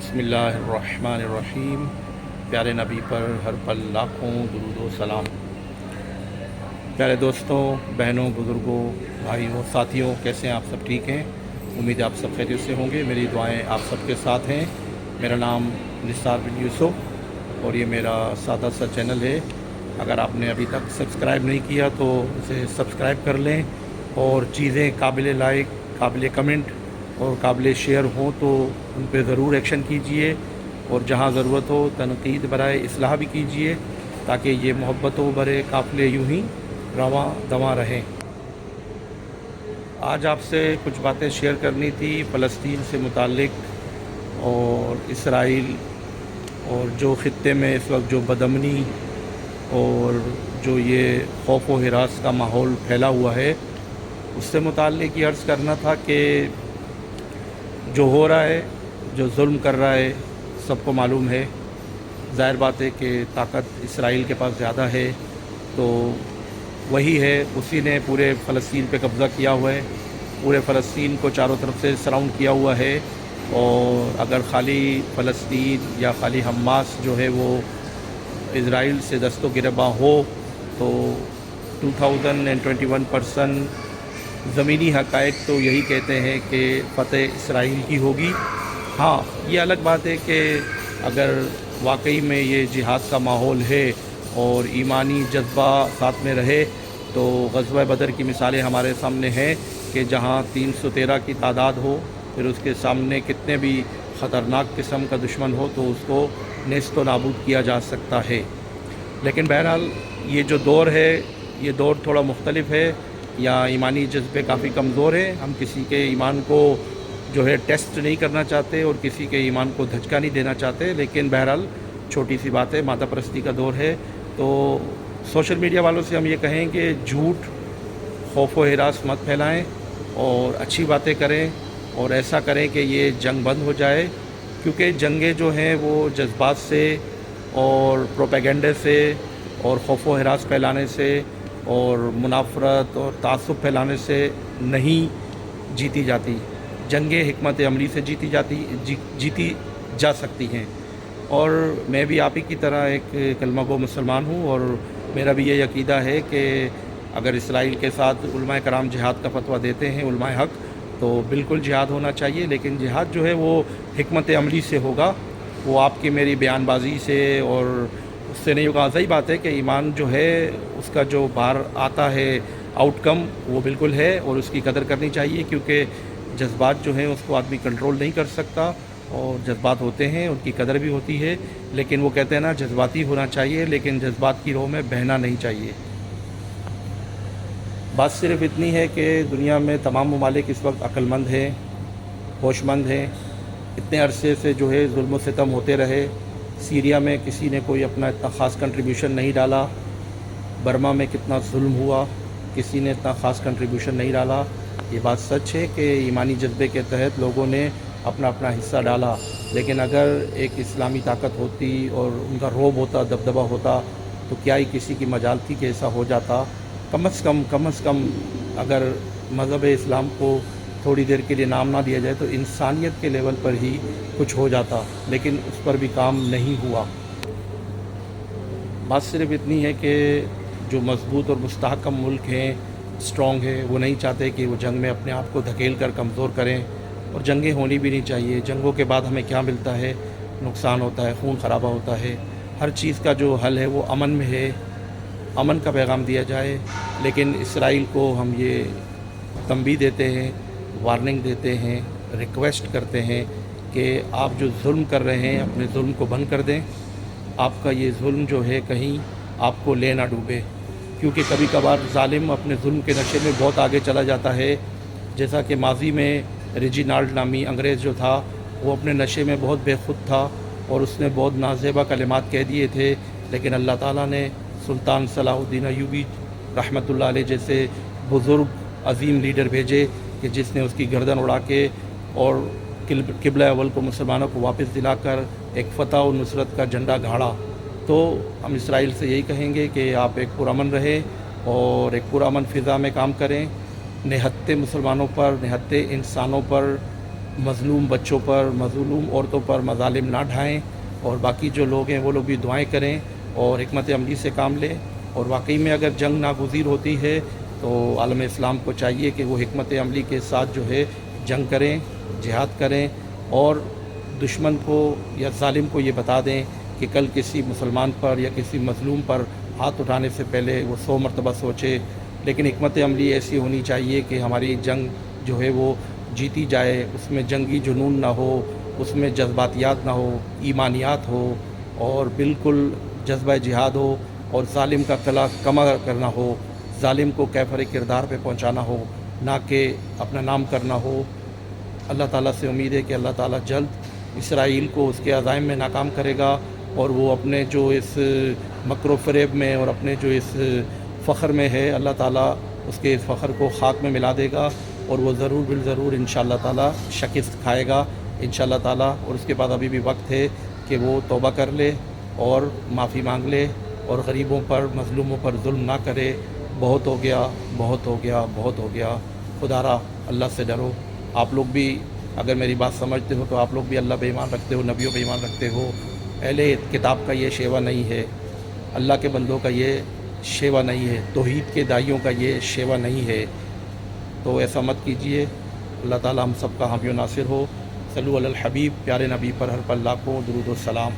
بسم اللہ الرحمن الرحیم۔ پیارے نبی پر ہر پل لاکھوں درود و سلام۔ پیارے دوستوں، بہنوں، بزرگوں، بھائیوں، ساتھیوں، کیسے ہیں آپ سب؟ ٹھیک ہیں؟ امید ہے آپ سب خیریت سے ہوں گے۔ میری دعائیں آپ سب کے ساتھ ہیں۔ میرا نام نثار بن یوسف اور یہ میرا سادہ سا چینل ہے۔ اگر آپ نے ابھی تک سبسکرائب نہیں کیا تو اسے سبسکرائب کر لیں، اور چیزیں قابل لائک، قابل کمنٹ اور قابل شیئر ہوں تو ان پہ ضرور ایکشن کیجئے، اور جہاں ضرورت ہو تنقید برائے اصلاح بھی کیجئے، تاکہ یہ محبتوں برے قافلے یوں ہی رواں دواں رہیں۔ آج آپ سے کچھ باتیں شیئر کرنی تھی فلسطین سے متعلق، اور اسرائیل اور جو خطے میں اس وقت جو بدامنی اور جو یہ خوف و ہراس کا ماحول پھیلا ہوا ہے، اس سے متعلق یہ عرض کرنا تھا کہ جو ہو رہا ہے، جو ظلم کر رہا ہے، سب کو معلوم ہے۔ ظاہر بات ہے کہ طاقت اسرائیل کے پاس زیادہ ہے، تو وہی ہے، اسی نے پورے فلسطین پہ قبضہ کیا ہوا ہے، پورے فلسطین کو چاروں طرف سے سراؤنڈ کیا ہوا ہے۔ اور اگر خالی فلسطین یا خالی حماس جو ہے وہ اسرائیل سے دست و گریباں ہو تو 2021% زمینی حقائق تو یہی کہتے ہیں کہ فتح اسرائیل کی ہوگی۔ ہاں، یہ الگ بات ہے کہ اگر واقعی میں یہ جہاد کا ماحول ہے اور ایمانی جذبہ ساتھ میں رہے، تو غزوہ بدر کی مثالیں ہمارے سامنے ہیں کہ جہاں 313 کی تعداد ہو، پھر اس کے سامنے کتنے بھی خطرناک قسم کا دشمن ہو تو اس کو نیست و نابود کیا جا سکتا ہے۔ لیکن بہرحال یہ جو دور ہے، یہ دور تھوڑا مختلف ہے، یا ایمانی جذبے کافی کمزور ہیں۔ ہم کسی کے ایمان کو جو ہے ٹیسٹ نہیں کرنا چاہتے اور کسی کے ایمان کو دھچکا نہیں دینا چاہتے، لیکن بہرحال چھوٹی سی بات ہے، مادہ پرستی کا دور ہے۔ تو سوشل میڈیا والوں سے ہم یہ کہیں کہ جھوٹ، خوف و ہراس مت پھیلائیں، اور اچھی باتیں کریں، اور ایسا کریں کہ یہ جنگ بند ہو جائے، کیونکہ جنگیں جو ہیں وہ جذبات سے اور پروپیگنڈے سے اور خوف و ہراس پھیلانے سے اور منافرت اور تعصب پھیلانے سے نہیں جیتی جاتی۔ جنگیں حکمت عملی سے جیتی جا سکتی ہیں۔ اور میں بھی آپ ہی کی طرح ایک کلمہ گو مسلمان ہوں، اور میرا بھی یہ عقیدہ ہے کہ اگر اسرائیل کے ساتھ علماء کرام جہاد کا فتویٰ دیتے ہیں، علماء حق، تو بالکل جہاد ہونا چاہیے، لیکن جہاد جو ہے وہ حکمت عملی سے ہوگا، وہ آپ کی میری بیان بازی سے اور اس سے نہیں ہوگا۔ صحیح بات ہے کہ ایمان جو ہے اس کا جو باہر آتا ہے آؤٹ کم، وہ بالکل ہے، اور اس کی قدر کرنی چاہیے، کیونکہ جذبات جو ہیں اس کو آدمی کنٹرول نہیں کر سکتا، اور جذبات ہوتے ہیں، ان کی قدر بھی ہوتی ہے، لیکن وہ کہتے ہیں نا، جذباتی ہونا چاہیے لیکن جذبات کی روح میں بہنا نہیں چاہیے۔ بات صرف اتنی ہے کہ دنیا میں تمام ممالک اس وقت عقل مند ہیں، ہوش مند ہیں۔ اتنے عرصے سے جو ہے ظلم و ستم ہوتے رہے، سیریا میں کسی نے کوئی اپنا اتنا خاص کنٹریبیوشن نہیں ڈالا، برما میں کتنا ظلم ہوا، کسی نے اتنا خاص کنٹریبیوشن نہیں ڈالا۔ یہ بات سچ ہے کہ ایمانی جذبے کے تحت لوگوں نے اپنا اپنا حصہ ڈالا، لیکن اگر ایک اسلامی طاقت ہوتی اور ان کا رعب ہوتا، دبدبہ ہوتا، تو کیا ہی کسی کی مجال تھی کہ ایسا ہو جاتا۔ کم از کم اگر مذہب اسلام کو تھوڑی دیر کے لیے نام نہ دیا جائے تو انسانیت کے لیول پر ہی کچھ ہو جاتا، لیکن اس پر بھی کام نہیں ہوا۔ بات صرف اتنی ہے کہ جو مضبوط اور مستحکم ملک ہیں، اسٹرانگ ہے، وہ نہیں چاہتے کہ وہ جنگ میں اپنے آپ کو دھکیل کر کمزور کریں، اور جنگیں ہونی بھی نہیں چاہیے۔ جنگوں کے بعد ہمیں کیا ملتا ہے؟ نقصان ہوتا ہے، خون خرابہ ہوتا ہے۔ ہر چیز کا جو حل ہے وہ امن میں ہے، امن کا پیغام دیا جائے۔ لیکن اسرائیل کو ہم یہ تنبیہ دیتے ہیں، وارننگ دیتے ہیں، ریکویسٹ کرتے ہیں کہ آپ جو ظلم کر رہے ہیں اپنے ظلم کو بند کر دیں۔ آپ کا یہ ظلم جو ہے کہیں آپ کو لے نہ ڈوبے، کیونکہ کبھی کبھار ظالم اپنے ظلم کے نشے میں بہت آگے چلا جاتا ہے۔ جیسا کہ ماضی میں ریجینالڈ نامی انگریز جو تھا، وہ اپنے نشے میں بہت بے خود تھا، اور اس نے بہت نازیبا کلمات کہہ دیے تھے، لیکن اللہ تعالیٰ نے سلطان صلاح الدین ایوبی رحمۃ اللہ علیہ جیسے بزرگ عظیم لیڈر بھیجے کہ جس نے اس کی گردن اڑا کے اور قبلہ اول کو مسلمانوں کو واپس دلا کر ایک فتح و نصرت کا جھنڈا گاڑا۔ تو ہم اسرائیل سے یہی کہیں گے کہ آپ ایک پرامن رہیں اور ایک پرامن فضا میں کام کریں، نہتے مسلمانوں پر، نہتے انسانوں پر مظلوم بچوں پر، مظلوم عورتوں پر مظالم نہ ڈھائیں، اور باقی جو لوگ ہیں وہ لوگ بھی دعائیں کریں اور حکمت عملی سے کام لیں۔ اور واقعی میں اگر جنگ ناگزیر ہوتی ہے تو عالم اسلام کو چاہیے کہ وہ حکمت عملی کے ساتھ جو ہے جنگ کریں، جہاد کریں، اور دشمن کو یا ظالم کو یہ بتا دیں کہ کل کسی مسلمان پر یا کسی مظلوم پر ہاتھ اٹھانے سے پہلے وہ 100 مرتبہ سوچے۔ لیکن حکمت عملی ایسی ہونی چاہیے کہ ہماری جنگ جو ہے وہ جیتی جائے، اس میں جنگی جنون نہ ہو، اس میں جذباتیات نہ ہو، ایمانیات ہو، اور بالکل جذبہ جہاد ہو، اور ظالم کا کلا کما کرنا ہو، ظالم کو کیفر کردار پہ پہنچانا ہو، نہ کہ اپنا نام کرنا ہو۔ اللہ تعالیٰ سے امید ہے کہ اللہ تعالیٰ جلد اسرائیل کو اس کے عزائم میں ناکام کرے گا، اور وہ اپنے جو اس مکر و فریب میں اور اپنے جو اس فخر میں ہے، اللہ تعالیٰ اس کے اس فخر کو خاک میں ملا دے گا، اور وہ ضرور بالضرور انشاءاللہ تعالیٰ شکست کھائے گا انشاءاللہ تعالیٰ۔ اور اس کے بعد ابھی بھی وقت ہے کہ وہ توبہ کر لے اور معافی مانگ لے، اور غریبوں پر، مظلوموں پر ظلم نہ کرے۔ بہت ہو گیا، بہت ہو گیا، بہت ہو گیا۔ خدا را اللہ سے ڈرو۔ آپ لوگ بھی اگر میری بات سمجھتے ہو تو آپ لوگ بھی اللہ پہ ایمان رکھتے ہو، نبیوں پہ ایمان رکھتے ہو۔ اہل کتاب کا یہ شیوا نہیں ہے، اللہ کے بندوں کا یہ شیوا نہیں ہے، توحید کے دائیوں کا یہ شیوا نہیں ہے، تو ایسا مت کیجیے۔ اللہ تعالیٰ ہم سب کا حامی و ناصر ہو۔ صلو علی الحبیب، پیارے نبی پر ہر پل لاکھوں درود و سلام۔